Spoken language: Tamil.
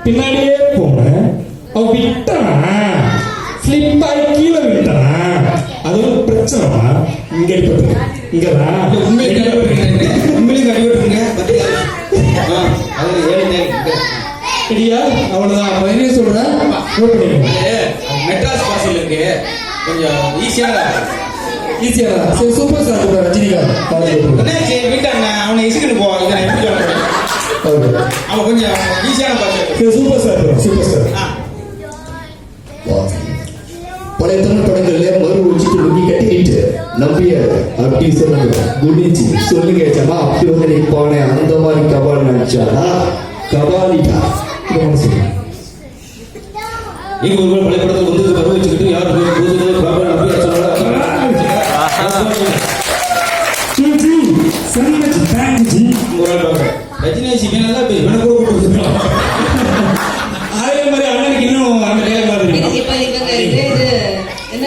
பின்னாடியே போனேன். அவன் விட்டான், ஸ்லிப் ஆகி கீழே விட்டான். அது ஒரு பிரச்சனைமா? இங்க அடிபட்டு இங்கதான் உண்மையிலே அடிபட்டுருங்க. சரியா? அவ்வளவுதான். அப்ப என்ன சொல்றேன், மெட்ராஸ் பாஷையில் இருக்கு, கொஞ்சம் ஈஸியான சரி, சூப்பர் ஸ்டார் ரஜினிகாந்த் வீட்டாங்க அவனை இசுக்குன்னு போவான். இதை நான் எப்படி சொல்றேன், அவன் கொஞ்சம் ஈஸியான பாஷை. Super star. பழைய தமிழ் படங்கள்ல மறு வச்சுட்டு முங்கி கட்டிக்கிட்டு நம்பிய அப்படி சொன்னாங்க. குடிச்சு சொல்லுங்க ஏச்சாமா, அப்படி வந்து நிற்பானே அந்த மாதிரி கபால் நினைச்சானா கபாலிட்டா. நீங்க ஒரு பழைய படத்தில் வந்து மறு வச்சுக்கிட்டு யாரு ரஜினி நல்லா அதே மாதிரி அண்ணனுக்கு இன்னும் அந்த